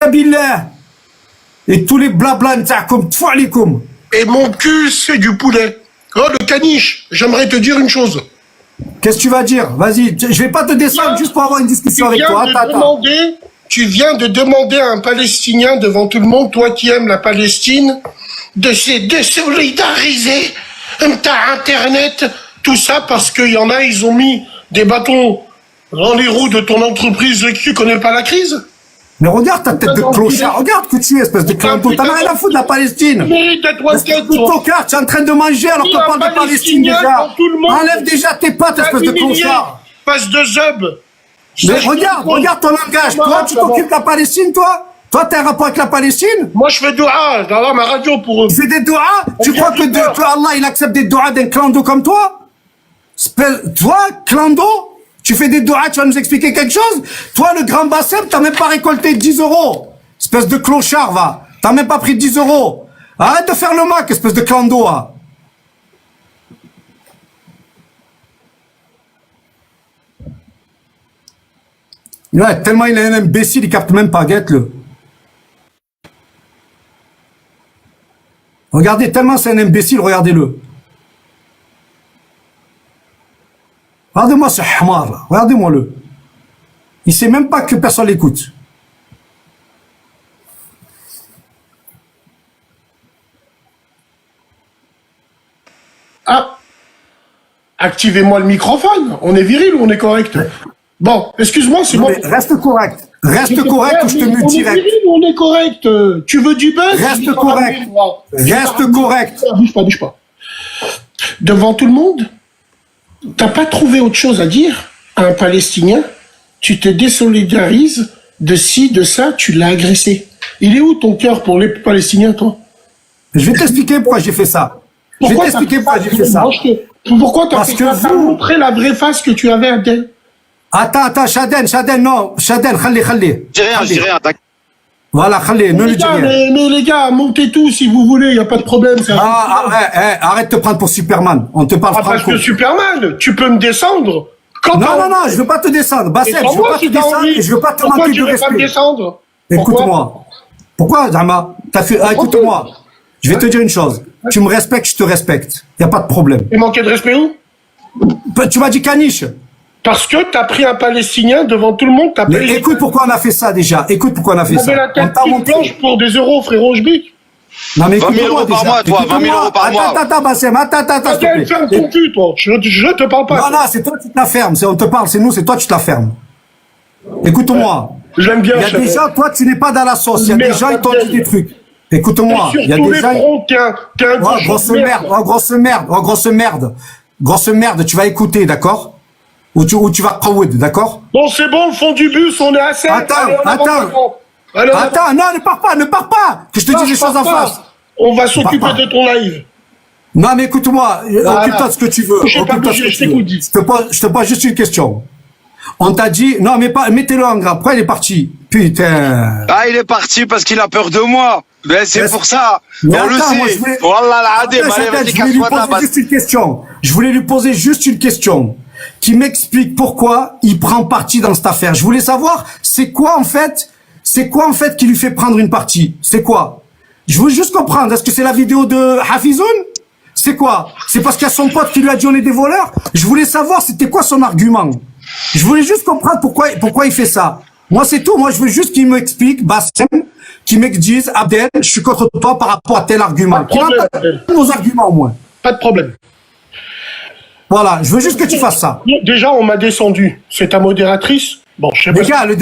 billah. Et tous les blabla n'ta'akoum, tfou alikoum. Et mon cul, c'est du poulet. Oh, le caniche, j'aimerais te dire une chose. Qu'est-ce que tu vas dire? Vas-y, je vais pas te descendre juste pour avoir une discussion avec toi. Tu viens de demander à un Palestinien devant tout le monde, toi qui aimes la Palestine, de se désolidariser t'as Internet, tout ça parce qu'il y en a, ils ont mis des bâtons dans les roues de ton entreprise et que tu connais pas la crise. Mais regarde ta tête de clochard, regarde que tu es, espèce de clando. T'en as rien à foutre de la Palestine. Espèce de tocard, tu es en train de manger alors qu'on parle de Palestine déjà. Enlève déjà tes pattes, espèce de clochard. Passe de zub. Mais regarde ton langage. Toi, tu t'occupes de la Palestine, toi? Toi, t'as un rapport avec la Palestine? Moi, je fais doua, dans ma radio pour eux. Tu fais des doigts? Tu crois que Allah, il accepte des doigts d'un clando comme toi? Toi, clando? Tu fais des doigts, tu vas nous expliquer quelque chose? Toi, le grand Bassem, t'as même pas récolté 10 euros. Espèce de clochard, va. T'as même pas pris 10 euros. Arrête de faire le mac, espèce de clando, va. Ouais, tellement il est un imbécile, il capte même pas, guette-le. Regardez, tellement c'est un imbécile, regardez-le. Regardez-moi ce hamar là, regardez-moi-le. Il sait même pas que personne l'écoute. Ah, activez-moi le microphone, on est viril ou on est correct? Bon, excuse-moi, c'est moi. Reste correct. Reste correct ou je te mute direct. On est correct. Tu veux du buzz? Reste correct. Reste correct. Bouge pas. Devant tout le monde, t'as pas trouvé autre chose à dire à un Palestinien? Tu te désolidarises de ci, de ça, tu l'as agressé. Il est où ton cœur pour les Palestiniens, toi? Je vais t'expliquer pourquoi j'ai fait ça. Pourquoi t'as fait ça? T'as montré la vraie face que tu avais à Abdel. Attends, Shaden, khali. Je dis rien, d'accord. Voilà, khali, ne le dis rien. Mais les gars, montez tout si vous voulez, y a pas de problème. Arrête de te prendre pour Superman. On te parle franco. Parce que Superman, tu peux me descendre. Non, je veux pas te descendre. Bassem, je veux pas te descendre et je veux pas te manquer de respect. Écoute-moi. Pourquoi, Zama? Écoute-moi. Je vais te dire une chose. Tu me respectes, je te respecte. Y a pas de problème. Et manquer de respect où? Tu m'as dit caniche. Parce que t'as pris un Palestinien devant tout le monde, t'as payé. Écoute pourquoi on a fait ça déjà. Écoute pourquoi on a fait ça. La tête blanche pour des euros, frérot, je bique. Non mais 20 000 euros par mois, toi, 20 000 euros par mois. Attends, Bassem, attends. Ferme ton cul, toi. Je te parle pas. Non, c'est toi qui te la fermes. On te parle, c'est nous, c'est toi qui te la fermes. Écoute-moi. J'aime bien. Il y a des gens, toi, tu n'es pas dans la sauce. Il y a des gens, ils t'ont dit des trucs. Écoute-moi. Il y a des gens. Grosse merde, tu vas écouter, d'accord? Ou tu vas Kawed, d'accord? Bon, c'est bon, le fond du bus, on est assez. Attends, non, ne pars pas, que je te dise les choses en face. On va s'occuper de ton live. Non, mais écoute-moi, occupe-toi de ce que tu veux. Je te pose juste une question. On t'a dit, non, mais pas, mettez-le en gras. Pourquoi il est parti? Putain. Ah, il est parti parce qu'il a peur de moi. Mais c'est pour ça. On le sait. Wallah l'adé, je voulais lui poser juste une question. Qui m'explique pourquoi il prend parti dans cette affaire. Je voulais savoir, c'est quoi en fait qui lui fait prendre une partie? C'est quoi? Je veux juste comprendre. Est-ce que c'est la vidéo de Hafizoun? C'est quoi? C'est parce qu'il y a son pote qui lui a dit on est des voleurs? Je voulais savoir c'était quoi son argument. Je voulais juste comprendre pourquoi il fait ça. Moi c'est tout. Moi je veux juste qu'il m'explique, Bassem, qu'il me dise Abdel, je suis contre toi par rapport à tel argument. Qu'il entende nos arguments au moins. Pas de problème. Voilà, je veux juste que tu fasses ça. Déjà, on m'a descendu. C'est ta modératrice. Bon, je sais pas. Les gars, ne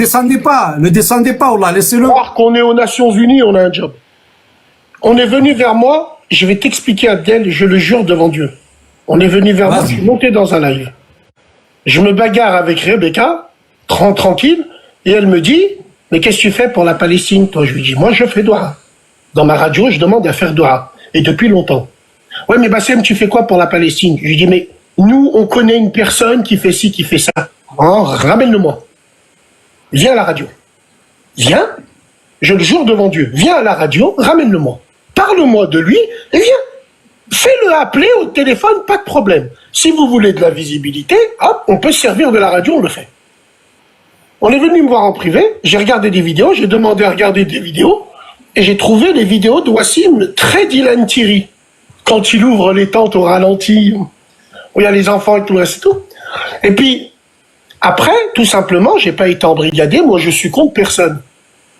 descendez pas, on l'a, laissez-le. Alors qu'on est aux Nations Unies, on a un job. On est venu vers moi, je vais t'expliquer Abdel, je le jure devant Dieu. On est venu vers moi, je suis monté dans un live. Je me bagarre avec Rebecca, tranquille, et elle me dit, mais qu'est-ce que tu fais pour la Palestine, toi? Je lui dis, moi je fais doha. Dans ma radio, je demande à faire doha. Et depuis longtemps. Ouais, mais Bassem, tu fais quoi pour la Palestine? Je lui dis, mais nous, on connaît une personne qui fait ci, qui fait ça. Oh, ramène-le-moi. Viens à la radio. Viens, je le jure devant Dieu. Viens à la radio, ramène-le-moi. Parle-moi de lui et viens. Fais-le appeler au téléphone, pas de problème. Si vous voulez de la visibilité, hop, on peut se servir de la radio, on le fait. On est venu me voir en privé, j'ai regardé des vidéos, j'ai demandé à regarder des vidéos, et j'ai trouvé les vidéos de Wassim très Dylan Thierry. Quand il ouvre les tentes au ralenti, où il y a les enfants et tout le reste et tout. Et puis, après, tout simplement, j'ai pas été embrigadé, moi je suis contre personne.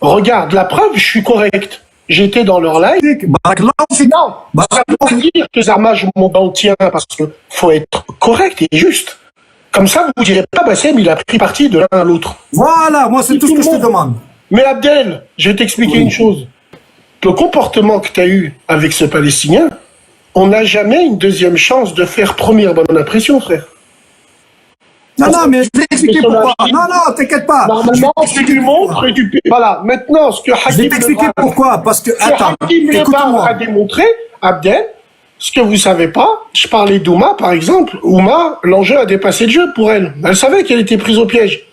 Regarde, la preuve, je suis correct. J'étais dans leur live. Non, ça veut pas dire que Zarma, je monte dans le tien, parce que faut être correct et juste. Comme ça, vous direz pas, Bassem, il a pris parti de l'un à l'autre. Voilà, moi c'est tout ce que je te demande. Mais Abdel, je vais t'expliquer une chose. Le comportement que tu as eu avec ce Palestinien, on n'a jamais une deuxième chance de faire première bonne impression, frère. Non, non, mais je vais expliquer pourquoi. Non, non, t'inquiète pas. Normalement, tu lui montres et tu... Voilà, maintenant, ce que Hakim... Je vais t'expliquer pourquoi, parce que... Attends, écoute-moi. A démontré, Abdel, ce que vous savez pas, je parlais d'Ouma, par exemple. Ouma, l'enjeu a dépassé le jeu pour elle. Elle savait qu'elle était prise au piège.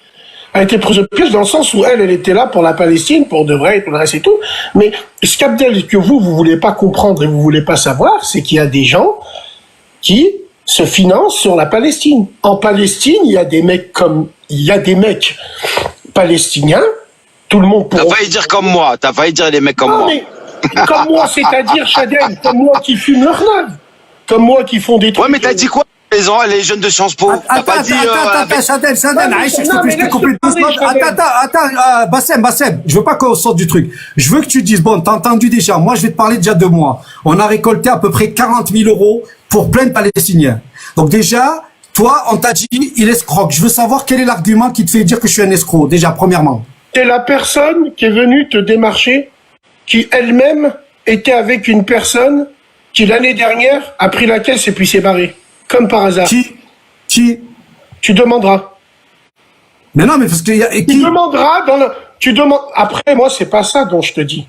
Elle était prise au piège dans le sens où elle était là pour la Palestine, pour de vrai, et tout le reste et tout. Mais ce qu'Abdel, que vous voulez pas comprendre et vous voulez pas savoir, c'est qu'il y a des gens qui se financent sur la Palestine. En Palestine, il y a des mecs palestiniens, tout le monde... T'as failli dire comme moi, t'as failli dire les mecs comme moi. Mais, comme moi, c'est-à-dire, Chaden, comme moi qui fume leur nave, comme moi qui font des trucs... Ouais, mais t'as dit quoi les jeunes de Sciences Po? Attends, Chaden, Bassem, je veux pas qu'on sorte du truc. Je veux que tu dises, bon, t'as entendu déjà, moi je vais te parler déjà de moi. On a récolté à peu près 40 000 € pour plein de Palestiniens. Donc déjà, toi, on t'a dit, il escroque. Je veux savoir quel est l'argument qui te fait dire que je suis un escroc, déjà, premièrement. C'est la personne qui est venue te démarcher, qui elle-même était avec une personne qui l'année dernière a pris la caisse et puis s'est barrée. Comme par hasard. Qui Tu demanderas. Mais non, mais parce qu'il y a... Tu demanderas dans le... Tu demandes... Après, moi, c'est pas ça dont je te dis.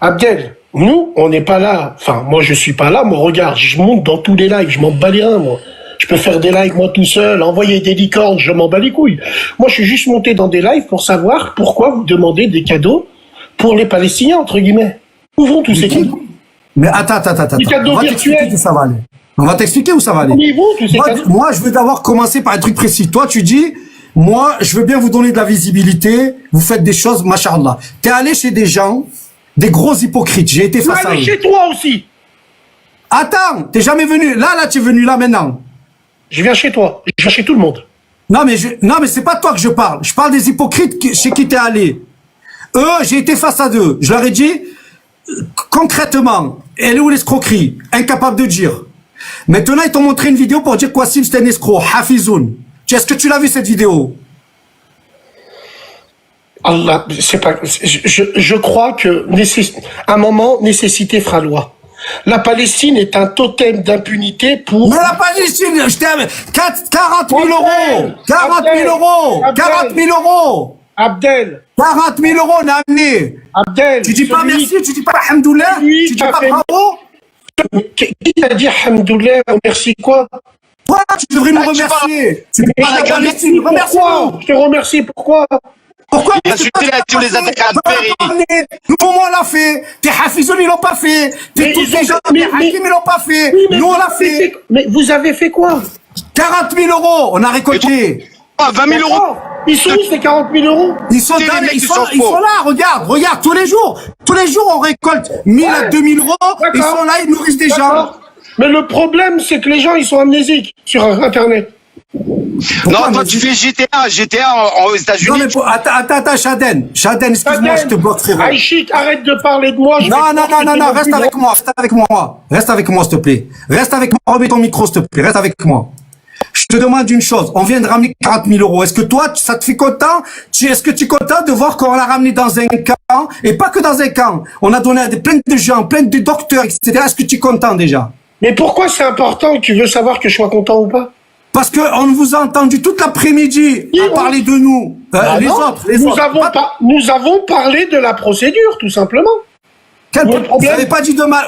Abdel, nous, on n'est pas là. Enfin, moi, je suis pas là. Moi, regarde, je monte dans tous les lives. Je m'en bats les reins, moi. Je peux faire des lives, moi, tout seul, envoyer des licornes, je m'en bats les couilles. Moi, je suis juste monté dans des lives pour savoir pourquoi vous demandez des cadeaux pour les Palestiniens, entre guillemets. Où vont tous ces cadeaux? Mais attends. Les cadeaux virtuels. Où ça va aller. On va t'expliquer où ça va aller. Moi, je veux d'abord commencer par un truc précis. Toi, tu dis, moi, je veux bien vous donner de la visibilité. Vous faites des choses, machallah. T'es allé chez des gens, des gros hypocrites. J'ai été face à eux. Tu es allé chez toi aussi. Attends, t'es jamais venu. Là, tu es venu là maintenant. Je viens chez toi. Je viens chez tout le monde. Non, mais c'est pas toi que je parle. Je parle des hypocrites chez qui t'es allé. Eux, j'ai été face à eux. Je leur ai dit, concrètement, elle est où l'escroquerie? Incapable de dire. Maintenant, ils t'ont montré une vidéo pour dire que Wassim c'était un escroc, Hafizoun. Est-ce que tu l'as vu cette vidéo? Allah, c'est pas. Je crois que un moment, nécessité fera loi. La Palestine est un totem d'impunité pour. Mais la Palestine, je t'aime. 40 000 €. 40 000 €. 40 000 €. Abdel. 40 000 € on a amené. Abdel. Tu dis pas merci, tu dis pas alhamdoulilah, tu dis pas bravo. Qui t'a dit alhamdoulilah, merci quoi? Toi, tu devrais nous remercier. Tu peux pas la Palestine, remercie-nous. Je te remercie, pourquoi? Pourquoi? Il a insulté tous les attaques à la Péri. Nous, comment on l'a fait? Tes Hafizoun, ils l'ont pas fait. Tous les gens, tes Hakim, ils l'ont pas fait. Nous, on l'a fait. Mais vous avez fait quoi? 40 000 €, on a récolté. 20 000 €. Ils sont où ces 40 000 €? Ils sont là, regarde, tous les jours, on récolte 1000 à 2000 €, ils sont là, ils nourrissent des gens. Mais le problème, c'est que les gens, ils sont amnésiques sur Internet. Non, toi, tu fais GTA aux États-Unis. Non, mais attends, Chaden, excuse-moi, je te bloque, frérot. Aïchik, arrête de parler de moi. Non, reste avec moi, s'il te plaît. Reste avec moi, remets ton micro, s'il te plaît, reste avec moi. Je te demande une chose, on vient de ramener 40 000 €. Est-ce que toi, ça te fait content? Est-ce que tu es content de voir qu'on l'a ramené dans un camp? Et pas que dans un camp. On a donné à plein de gens, plein de docteurs, etc. Est-ce que tu es content déjà? Mais pourquoi c'est important que tu veux savoir que je sois content ou pas? Parce que on vous a entendu toute l'après-midi à parler de nous. Nous avons parlé de la procédure, tout simplement. Vous n'avez pas dit de mal,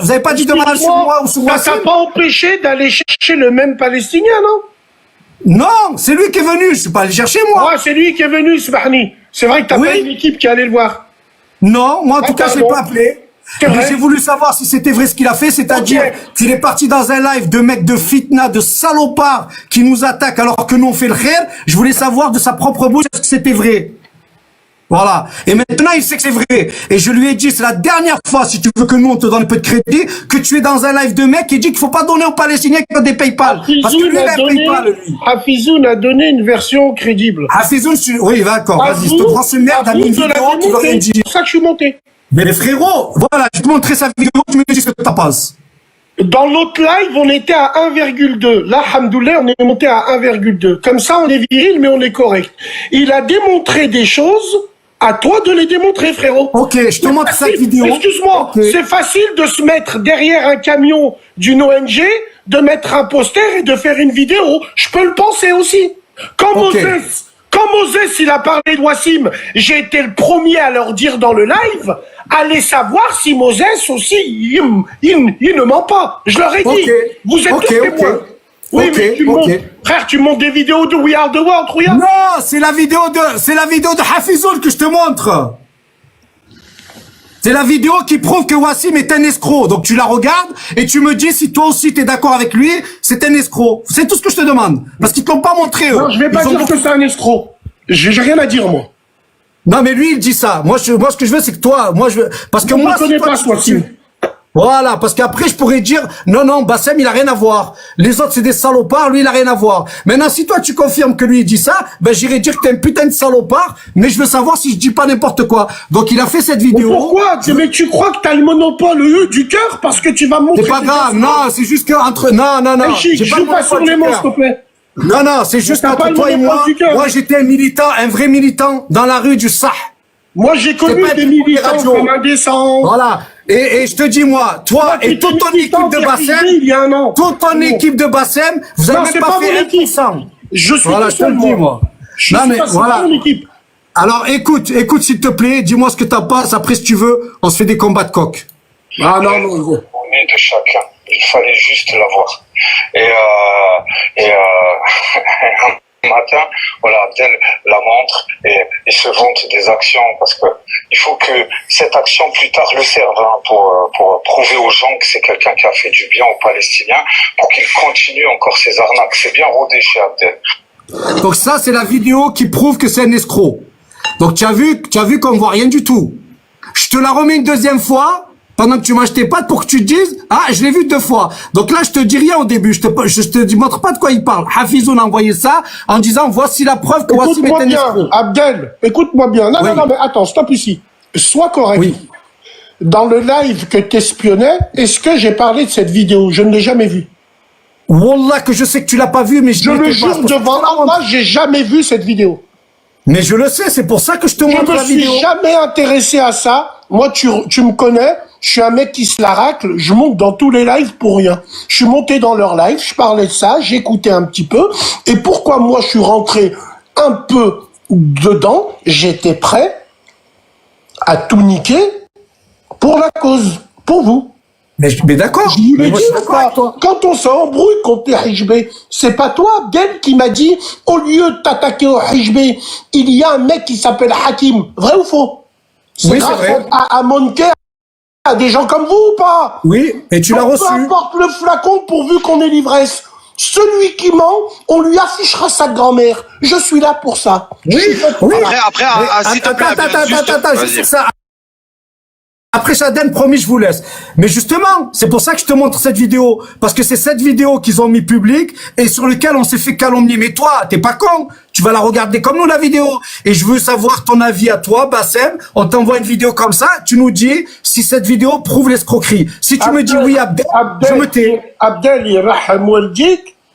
sur moi ou sur moi. Ça t'a pas empêché d'aller chercher le même Palestinien, non? Non, c'est lui qui est venu, je suis pas allé chercher moi. Ouais, c'est lui qui est venu, Sbahni. C'est vrai que t'as pas une équipe qui est allée le voir. Non, moi en tout cas je l'ai pas appelé. J'ai voulu savoir si c'était vrai ce qu'il a fait, c'est-à-dire qu'il est parti dans un live de mecs de fitna, de salopards qui nous attaquent alors que nous on fait le khair. Je voulais savoir de sa propre bouche si c'était vrai. Voilà. Et maintenant, il sait que c'est vrai. Et je lui ai dit, c'est la dernière fois, si tu veux que nous, on te donne un peu de crédit, que tu es dans un live de mec et dit qu'il faut pas donner aux Palestiniens qui ont des PayPal. Parce que lui, il a PayPal, lui. Hafizoun a donné une version crédible. Hafizoun, oui, d'accord, vas-y, je te prends ce merde, t'as mis une vidéo, tu dois rien dire. C'est pour ça que je suis monté. Mais les frérots, voilà, je te montrer sa vidéo, tu me dis ce que t'en penses. Dans l'autre live, on était à 1,2. Là, hamdoullah, on est monté à 1,2. Comme ça, on est viril, mais on est correct. Il a démontré des choses, à toi de les démontrer, frérot. Ok, je te montre sa vidéo. Excuse-moi, okay. C'est facile de se mettre derrière un camion d'une ONG, de mettre un poster et de faire une vidéo. Je peux le penser aussi. Quand Moses, il a parlé de Wassim, j'ai été le premier à leur dire dans le live, allez savoir si Moses aussi, il ne ment pas. Je leur ai dit, vous êtes tous témoins. Oui, mais tu montes, frère, tu montes des vidéos de We Are the World, regarde. Non, c'est la vidéo de Hafizoul que je te montre. C'est la vidéo qui prouve que Wassim est un escroc. Donc tu la regardes et tu me dis si toi aussi t'es d'accord avec lui, c'est un escroc. C'est tout ce que je te demande. Parce qu'ils te l'ont pas montré, eux. Non, je vais pas dire que c'est un escroc. J'ai rien à dire, moi. Non, mais lui, il dit ça. Moi, ce que je veux, c'est que toi, parce que moi, je ne connais pas Wassim. Voilà, parce qu'après, je pourrais dire, non, Bassem, il a rien à voir. Les autres, c'est des salopards, lui, il a rien à voir. Maintenant, si toi, tu confirmes que lui, il dit ça, ben, j'irai dire que t'es un putain de salopard, mais je veux savoir si je dis pas n'importe quoi. Donc, il a fait cette vidéo. Mais pourquoi? Mais tu crois que t'as le monopole du cœur parce que tu vas montrer. C'est pas grave, non, c'est juste que entre, non. Je joue pas sur les mots, s'il te plaît. Non, c'est juste qu'entre toi et moi, j'étais un militant, un vrai militant dans la rue du Sah. Moi, j'ai connu des militants comme indécents. Voilà. Et je te dis, moi, toi et toute ton équipe de Bassem, toute ton équipe de Bassem, vous avez même pas fait 1%. Je suis voilà, je te le dis, moi. Non, mais voilà. Alors, écoute, s'il te plaît, dis-moi ce que t'as pas. Après, si tu veux, on se fait des combats de coq. Ah non. On est de chacun. Il fallait juste l'avoir. Un matin, voilà, Abdel la montre et se vante des actions parce que il faut que cette action plus tard le serve pour prouver aux gens que c'est quelqu'un qui a fait du bien aux Palestiniens pour qu'ils continuent encore ces arnaques. C'est bien rodé chez Abdel. Donc ça, c'est la vidéo qui prouve que c'est un escroc. Donc tu as vu qu'on voit rien du tout. Je te la remets une deuxième fois. Pendant que tu m'achetais pas pour que tu te dises, ah, je l'ai vu 2 fois. Donc là, je te dis rien au début. Je te montre pas de quoi il parle. Hafizoun a envoyé ça en disant, voici la preuve que Wassim est un escroc. Abdel, écoute-moi bien. Non, mais attends, stop ici. Sois correct. Oui. Dans le live que t'espionnais, est-ce que j'ai parlé de cette vidéo? Je ne l'ai jamais vue. Wallah que je sais que tu l'as pas vue, mais je le jure devant Allah, j'ai jamais vu cette vidéo. Mais je le sais, c'est pour ça que je te montre la vidéo. Je me suis jamais intéressé à ça. Moi, tu me connais. Je suis un mec qui se la racle, je monte dans tous les lives pour rien. Je suis monté dans leur live, je parlais de ça, j'écoutais un petit peu. Et pourquoi moi je suis rentré un peu dedans, j'étais prêt à tout niquer pour la cause, pour vous. Mais d'accord. Quand on s'embrouille contre les Hijbé, c'est pas toi, Abdel, qui m'a dit, au lieu de t'attaquer au Hijbé, il y a un mec qui s'appelle Hakim. Vrai ou faux? Oui, c'est vrai. À Monker, à des gens comme vous ou pas? Oui, et tu l'as reçu. Peu importe le flacon pourvu qu'on ait l'ivresse. Celui qui ment, on lui affichera sa grand-mère. Je suis là pour ça. Oui. Après, s'il te plaît, attends, juste ça. Après Chaden, promis, je vous laisse. Mais justement, c'est pour ça que je te montre cette vidéo. Parce que c'est cette vidéo qu'ils ont mis publique et sur laquelle on s'est fait calomnier. Mais toi, t'es pas con. Tu vas la regarder comme nous, la vidéo. Et je veux savoir ton avis à toi, Bassem. On t'envoie une vidéo comme ça. Tu nous dis si cette vidéo prouve l'escroquerie. Si tu me dis oui, Abdel, je me tais. Abdel,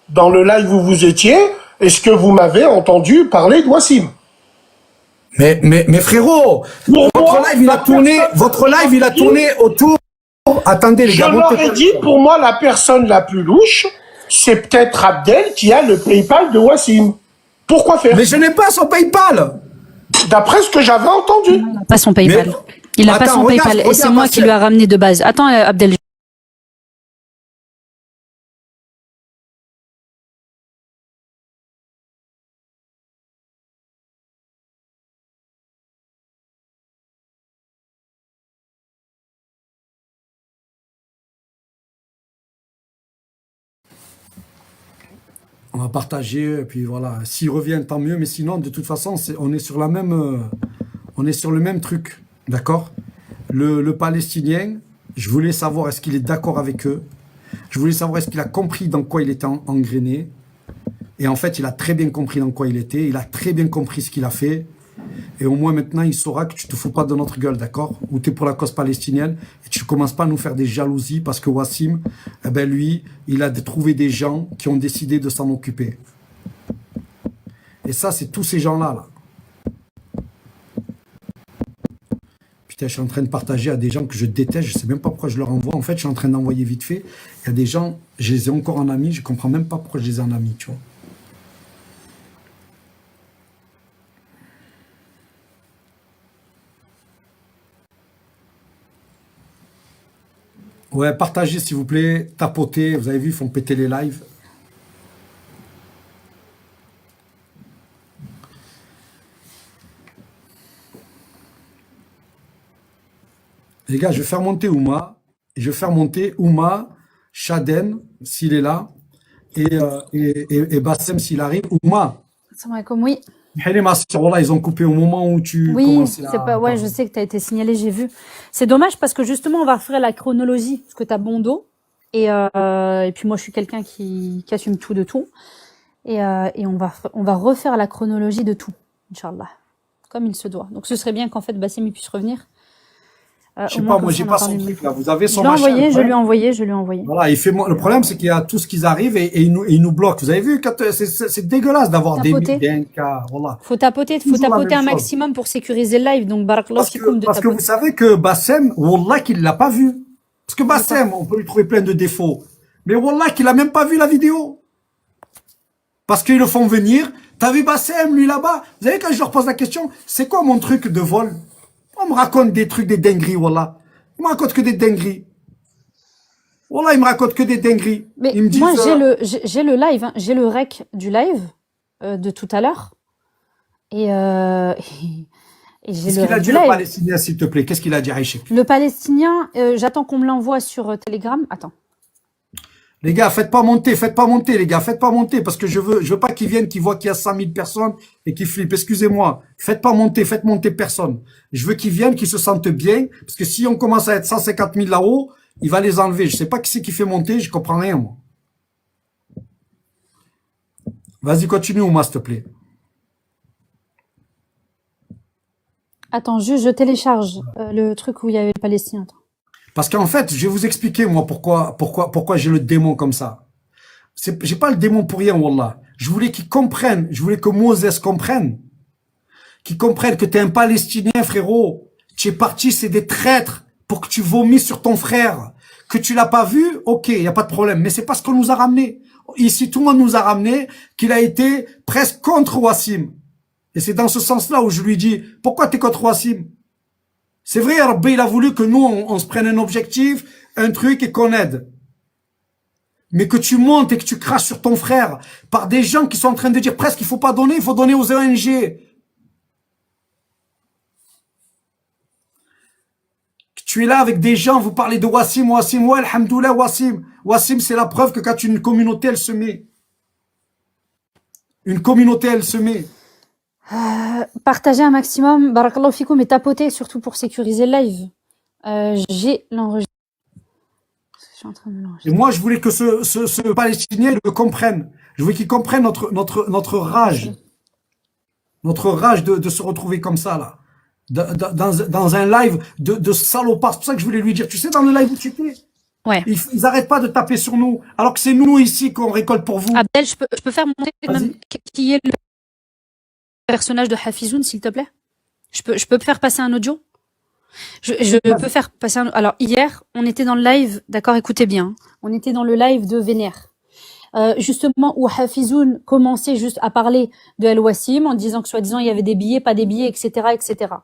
dans le live où vous étiez, est-ce que vous m'avez entendu parler de Wassim? Mais frérot, votre live il a tourné autour. Attendez les gars. Je leur ai dit, pour moi, la personne la plus louche, c'est peut-être Abdel qui a le PayPal de Wassim. Pourquoi faire? Mais je n'ai pas son PayPal. D'après ce que j'avais entendu. Il n'a pas son PayPal. Il n'a pas son PayPal. Et c'est moi qui lui a ramené de base. Attends, Abdel. On va partager, et puis voilà. S'ils reviennent, tant mieux. Mais sinon, de toute façon, on est sur la même On est sur le même truc, d'accord? Le Palestinien, je voulais savoir est-ce qu'il est d'accord avec eux. Je voulais savoir est-ce qu'il a compris dans quoi il était engrainé. Et en fait, il a très bien compris dans quoi il était. Il a très bien compris ce qu'il a fait. Et au moins maintenant, il saura que tu te fous pas de notre gueule, d'accord? Ou tu es pour la cause palestinienne. Et tu commences pas à nous faire des jalousies parce que Wassim, eh ben lui, il a trouvé des gens qui ont décidé de s'en occuper. Et ça, c'est tous ces gens-là, là. Putain, je suis en train de partager à des gens que je déteste. Je sais même pas pourquoi je leur envoie. En fait, je suis en train d'envoyer vite fait. Il y a des gens, je les ai encore en amis. Je comprends même pas pourquoi je les ai en amis, tu vois. Ouais, partagez s'il vous plaît, tapotez, vous avez vu, ils font péter les lives. Les gars, je vais faire monter Ouma, et je vais faire monter Ouma, Shaden, s'il est là, et Bassem, s'il arrive. Ouma, Assalamu alaikum, oui. voilà, ils ont coupé au moment où tu Oui, commençais à... c'est pas, ouais, je sais que tu as été signalé, j'ai vu. C'est dommage parce que justement, on va refaire la chronologie, parce que tu as bon dos. Et puis moi, je suis quelqu'un qui assume tout de tout. Et on va refaire la chronologie de tout, Inch'Allah. Comme il se doit. Donc ce serait bien qu'en fait, Bassem puisse revenir. Je sais pas, moi j'ai pas son truc là. Vous avez son je machin. je lui ai envoyé. Voilà, il fait. Le problème c'est qu'il y a tout ce qui arrive et il nous bloque. Vous avez vu, c'est dégueulasse d'avoir des cas. Voilà. Faut tapoter un maximum pour sécuriser le live. Donc barakallahu fikoum de parce que vous savez que Bassem, wallah qu'il l'a pas vu. Parce que Bassem, on peut lui trouver plein de défauts, mais wallah qu'il a même pas vu la vidéo. Parce qu'ils le font venir. T'as vu Bassem, lui là-bas? Vous savez quand je leur pose la question, c'est quoi mon truc de vol? On me raconte des trucs, des dingueries, wallah. Il me raconte que des dingueries. Wallah, il me raconte que des dingueries. Mais ils me disent, moi, j'ai le live, hein, j'ai le rec du live de tout à l'heure. Et j'ai qu'est-ce qu'il a dit le Palestinien, s'il te plaît? Qu'est-ce qu'il a dit, Aïchek? Le Palestinien, j'attends qu'on me l'envoie sur Telegram. Attends. Les gars, faites pas monter, les gars, faites pas monter, parce que je veux pas qu'ils viennent, qu'ils voient qu'il y a 100 000 personnes et qu'ils flippent. Excusez-moi. Faites pas monter, faites monter personne. Je veux qu'ils viennent, qu'ils se sentent bien, parce que si on commence à être 150 000 là-haut, il va les enlever. Je sais pas qui c'est qui fait monter, je comprends rien, moi. Vas-y, continue, Ouma, s'il te plaît. Attends, juste, je télécharge le truc où il y avait le Palestinien. Attends. Parce qu'en fait, je vais vous expliquer, moi, pourquoi j'ai le démon comme ça. J'ai pas le démon pour rien, wallah. Je voulais qu'ils comprennent, je voulais que Moses comprenne. Qu'ils comprennent que t'es un Palestinien, frérot. Tu es parti, c'est des traîtres pour que tu vomisses sur ton frère. Que tu l'as pas vu, ok, y a pas de problème. Mais c'est parce qu'on nous a ramené. Ici, tout le monde nous a ramené qu'il a été presque contre Wassim. Et c'est dans ce sens-là où je lui dis, pourquoi t'es contre Wassim? C'est vrai, Rabbi, il a voulu que nous, on se prenne un objectif, un truc et qu'on aide. Mais que tu montes et que tu craches sur ton frère par des gens qui sont en train de dire presque qu'il faut pas donner, il faut donner aux ONG. Tu es là avec des gens, vous parlez de Wassim, ouais, alhamdoulilah, Wassim. Wassim, c'est la preuve que quand une communauté, elle se met. Une communauté, elle se met. Partagez un maximum, barakallahu fikoum, et tapotez surtout pour sécuriser le live. J'ai l'enregistrement. Je suis en train de l'enregistrer. Et moi, je voulais que ce Palestinien le comprenne. Je voulais qu'il comprenne notre rage. Notre rage de se retrouver comme ça, là. Dans un live de salopard. C'est pour ça que je voulais lui dire, tu sais, dans le live où tu étais, ouais. Ils arrêtent pas de taper sur nous, alors que c'est nous ici qu'on récolte pour vous. Abdel, je peux faire monter même qui est le personnage de Hafizoun, s'il te plaît? Je peux faire passer un audio? Je peux faire passer un... Alors, hier, on était dans le live, d'accord, écoutez bien. On était dans le live de Vénère. Justement, où Hafizoun commençait juste à parler de El Wassim, en disant que soi-disant, il y avait des billets, pas des billets, etc., etc.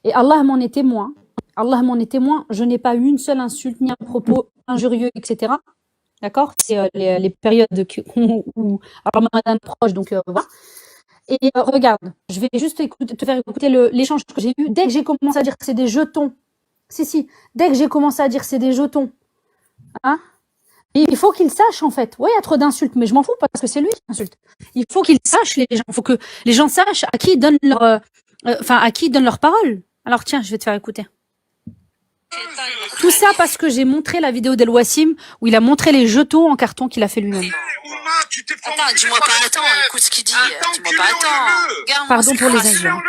Et Allah m'en est témoin. Allah m'en est témoin. Je n'ai pas eu une seule insulte, ni un propos injurieux, etc. D'accord? C'est les périodes où Ramadan proche, donc voilà. Et regarde, je vais juste te faire écouter l'échange que j'ai eu. Dès que j'ai commencé à dire que c'est des jetons, dès que j'ai commencé à dire que c'est des jetons, hein, il faut qu'il sache en fait. Ouais, il y a trop d'insultes, mais je m'en fous parce que c'est lui qui insulte. Il faut qu'il sache les gens. Il faut que les gens sachent à qui ils donnent Enfin, à qui ils donnent leur parole. Alors tiens, je vais te faire écouter. Tout ça parce que j'ai montré la vidéo d'El Wassim où il a montré les jetons en carton qu'il a fait lui-même. Attends, dis-moi pas attends, écoute ce qu'il dit. Dis-moi pas attends. Pardon pour les Indiens.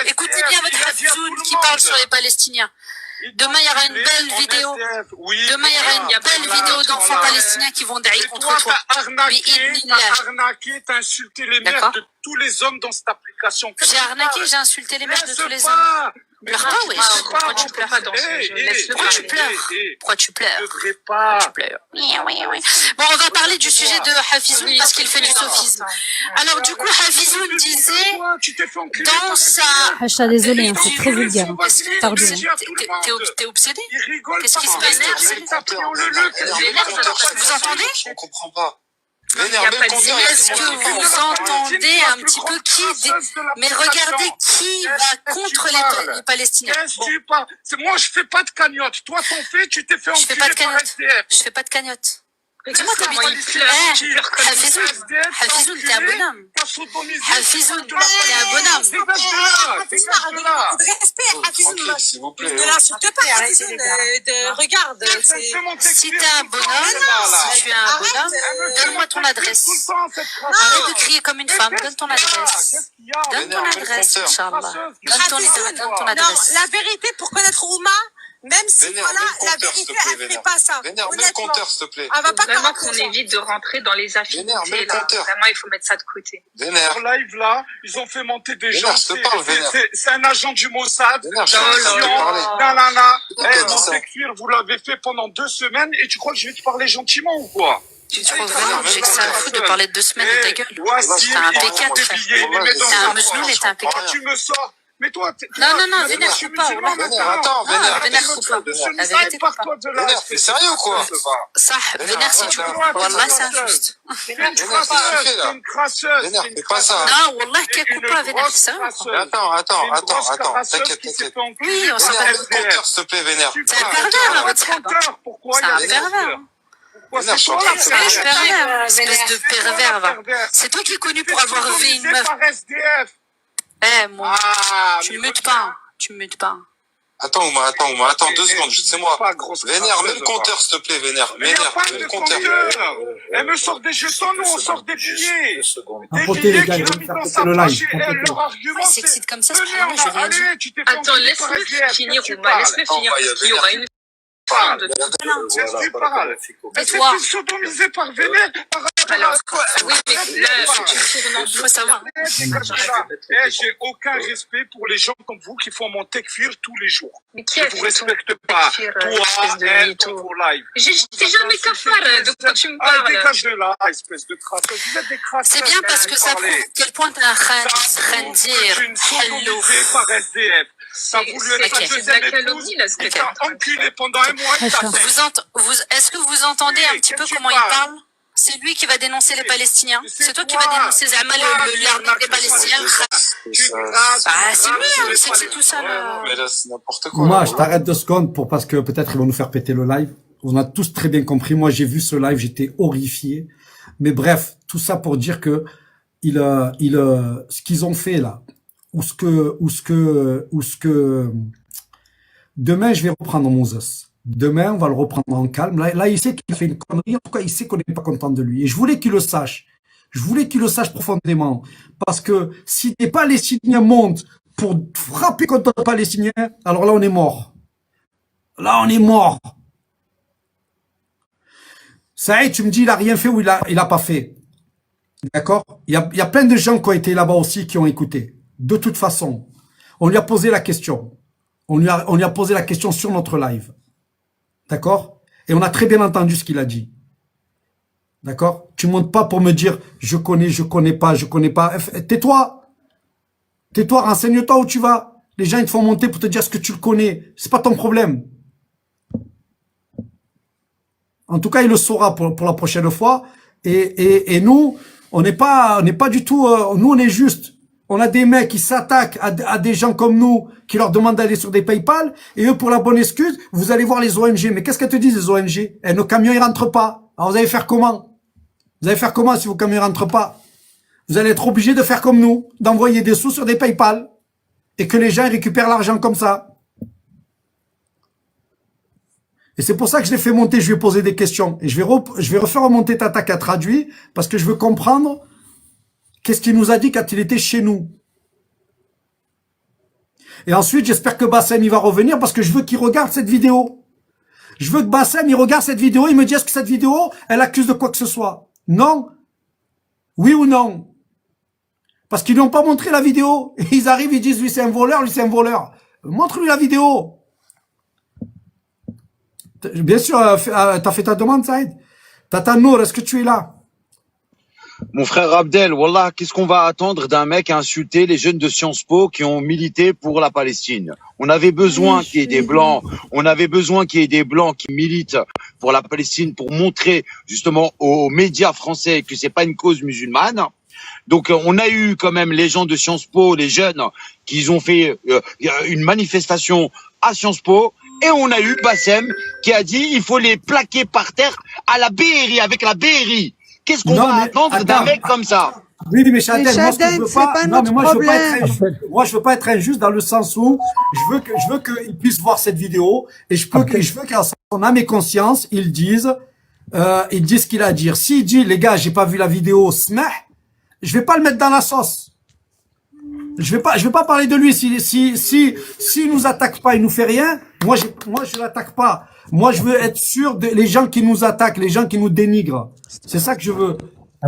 Écoutez bien votre Hafizoun qui parle sur les Palestiniens. Demain, il y aura une belle vidéo. Demain, il y aura une belle vidéo d'enfants palestiniens qui vont derrière contre toi. T'as arnaqué, t'as insulté les mères de tous les hommes dans cette application. J'ai arnaqué, j'ai insulté les mères de tous les hommes. Pleure pas, oui. Pourquoi tu pleures? Pourquoi tu pleures? Pourquoi tu pleures? Pourquoi tu pleures? Oui. Bon, on va parler du sujet de Hafizoun parce qu'il fait du sophisme. Alors, du coup, Hafizoun disait dans sa... Hacha, désolé, hein, c'est très vulgaire. Pardon. T'es obsédé? Qu'est-ce qui se passe? Vous entendez? On comprend pas. Est-ce que vous entendez un petit peu qui... Mais regardez qui va contre les Palestiniens. Moi, je fais pas de cagnotte. Toi, ton fait, tu t'es fait enculer par SDF. Je fais pas de cagnotte. Dis-moi, t'habites... Hafizoun, t'es un bonhomme. Hafizoun, t'es un bonhomme. Respect, Hafizoun. S'il vous plaît. Ne l'insulte pas, Hafizoun. Regarde. Si t'es un bonhomme, si tu es un bonhomme, donne-moi ton adresse. Arrête de crier comme une femme, donne ton adresse. Donne ton adresse, Inch'Allah. Donne ton adresse. Non, la vérité, pour connaître Ouma, même si Vénère, voilà, la vérité, elle fait pas ça. Vénère, mets le compteur, s'il te plaît. Elle va pas vraiment qu'on évite de rentrer dans les affinités, là. Vraiment, il faut mettre ça de côté. Vénère. Sur live, là, ils ont fait monter des gens. Je te parle, Vénère. C'est un agent du Mossad. Vénère, je te parler. Mon Tekfir, vous l'avez fait pendant 2 semaines et tu crois que je vais te parler gentiment ou quoi? Tu crois vraiment que j'ai que ça à foutre de parler de 2 semaines de ta gueule? T'as un P4. T'as un mesnoun et t'as un P4. Tu me sors. Mais toi, non, Vénère, coupe pas. Attends, Vénère, coupe pas. La vérité, coupe pas. Vénère, t'es sérieux ou quoi? Ça, Vénère, si tu coupes. Wallah, c'est injuste. Vénère, t'es une crasseuse. Vénère, fais pas ça. Non, Wallah, qu'elle coupe pas, Vénère, c'est ça. Attends, t'inquiète. Oui, on s'en Vénère, mets le compteur, s'il te plaît, Vénère. C'est un pervers, votre frère. C'est un pervers. Vénère, je suis en train de te pervers, espèce de pervers, va. C'est toi qui es connu pour avoir vu une meuf. Moi, tu me mutes pas. Attends, 2 secondes, c'est moi. Vénère, mets le compteur, s'il te plaît, Vénère. Vénère, mets le compteur. Elle me sort des jetons, nous, on sort des billets. Apportez les gars, ils vont faire péter le live. Leur argument, il s'excite comme ça, c'est pas vrai, je vais rien dire. Attends, laisse-le finir, Ouma, laisse-le finir. Il y aura une fin de... Tu parles. Est-ce que tu es sodomisé par Vénère? Alors, oui, mais là, tu tournes, il faut savoir. J'ai aucun respect pour les gens comme vous qui font mon Tekfir tous les jours. Mais qui je vous respecte pas. Toi, elle, dans vos lives. J'ai jamais cafard, de quoi tu me parles? Dégage de là, espèce de crasseuse. Vous êtes des crasseuses. C'est bien parce que ça prouve quel point t'es un khandir. Je suis sodomisé par SDF. T'as voulu être sa deuxième épouse. T'as enculé pendant un mois. Est-ce que vous entendez un petit peu comment il parle? C'est lui qui va dénoncer les Palestiniens. C'est toi qui vas dénoncer l'arnaque des Palestiniens. C'est lui, c'est tout ça. Mais là, c'est n'importe quoi. Moi, je t'arrête 2 secondes parce que peut-être ils vont nous faire péter le live. On a tous très bien compris. Moi, j'ai vu ce live, j'étais horrifié. Mais bref, tout ça pour dire que ce qu'ils ont fait là, ou ce que, demain, je vais reprendre Moses. Demain, on va le reprendre en calme. Là, il sait qu'il fait une connerie. En tout cas, il sait qu'on n'est pas content de lui. Et je voulais qu'il le sache. Je voulais qu'il le sache profondément. Parce que si les Palestiniens montent pour frapper contre les Palestiniens, alors là, on est mort. Là, on est mort. Saïd, tu me dis, il a rien fait ou il a pas fait. D'accord? Il y a plein de gens qui ont été là-bas aussi, qui ont écouté. De toute façon, on lui a posé la question. On lui a posé la question sur notre live. D'accord? Et on a très bien entendu ce qu'il a dit. D'accord? Tu montes pas pour me dire, je connais pas. Tais-toi. Tais-toi, renseigne-toi où tu vas. Les gens, ils te font monter pour te dire ce que tu le connais. C'est pas ton problème. En tout cas, il le saura pour la prochaine fois. Et nous, on n'est pas du tout, nous, on est juste. On a des mecs qui s'attaquent à des gens comme nous, qui leur demandent d'aller sur des PayPal, et eux, pour la bonne excuse, vous allez voir les ONG. Mais qu'est-ce qu'elles te disent, les ONG? Eh, nos camions, ils rentrent pas. Alors, vous allez faire comment? Vous allez faire comment si vos camions, ils rentrent pas? Vous allez être obligés de faire comme nous, d'envoyer des sous sur des PayPal. et que les gens récupèrent l'argent comme ça. Et c'est pour ça que je l'ai fait monter, je lui ai posé des questions. Et je vais refaire remonter Tata qui a traduit, parce que je veux comprendre qu'est-ce qu'il nous a dit quand il était chez nous. Et ensuite, j'espère que Bassem, il va revenir, parce que je veux qu'il regarde cette vidéo. Je veux que Bassem, il regarde cette vidéo, il me dit, est-ce que cette vidéo, elle accuse de quoi que ce soit? Non? Oui ou non? Parce qu'ils lui ont pas montré la vidéo. Et ils arrivent, ils disent, lui c'est un voleur, lui c'est un voleur. Montre-lui la vidéo. Bien sûr, t'as fait ta demande, Saïd. Tata Nour, est-ce que tu es là? Mon frère Abdel, Wallah, qu'est-ce qu'on va attendre d'un mec à insulter les jeunes de Sciences Po qui ont milité pour la Palestine? On avait besoin qu'il y ait des Blancs, on avait besoin qu'il y ait des Blancs qui militent pour la Palestine, pour montrer justement aux médias français que c'est pas une cause musulmane. Donc on a eu quand même les gens de Sciences Po, les jeunes, qui ont fait une manifestation à Sciences Po. Et on a eu Bassem qui a dit il faut les plaquer par terre à la BRI, avec la BRI. Qu'est-ce qu'on va attendre d'un mec comme ça? Oui, mais Chadel, moi, je veux pas être injuste dans le sens où je veux qu'il puisse voir cette vidéo et je veux qu'à son âme et conscience, il dise ce qu'il a à dire. S'il dit, les gars, j'ai pas vu la vidéo, smeh, je vais pas le mettre dans la sauce. Je vais pas parler de lui. Si nous attaque pas, il nous fait rien. Moi, je l'attaque pas. Moi, je veux être sûr les gens qui nous attaquent, les gens qui nous dénigrent. C'est ça que je veux.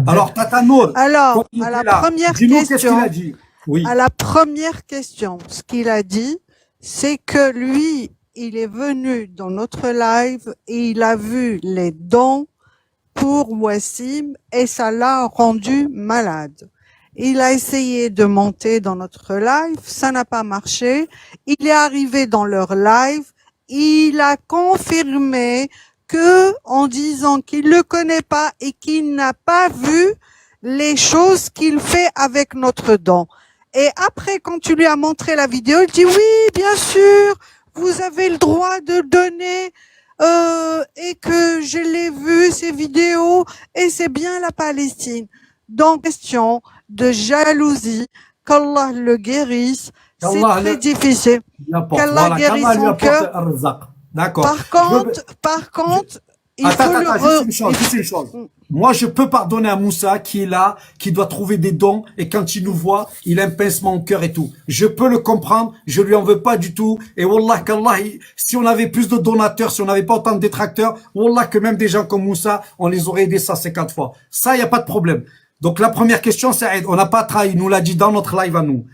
Alors, Tata Nour. Alors, à la première question. A dit. Oui. À la première question, ce qu'il a dit, c'est que lui, il est venu dans notre live et il a vu les dons pour Wassim et ça l'a rendu malade. Il a essayé de monter dans notre live, ça n'a pas marché. Il est arrivé dans leur live, il a confirmé que, en disant qu'il le connaît pas et qu'il n'a pas vu les choses qu'il fait avec notre don. Et après, quand tu lui as montré la vidéo, il dit oui, bien sûr, vous avez le droit de donner, et que je l'ai vu ces vidéos et c'est bien la Palestine. Donc, question de jalousie, qu'Allah le guérisse, c'est très difficile. Qu'Allah guérisse son cœur. D'accord. Par contre, il faut juste une chose. Moi, je peux pardonner à Moussa qui est là, qui doit trouver des dons, et quand il nous voit, il a un pincement au cœur et tout. Je peux le comprendre, je lui en veux pas du tout, et wallah qu'Allah, si on avait plus de donateurs, si on n'avait pas autant de détracteurs, wallah que même des gens comme Moussa, on les aurait aidés 150 fois. Ça, y a pas de problème. Donc la première question, c'est, on n'a pas trahi, il nous l'a dit dans notre live à nous.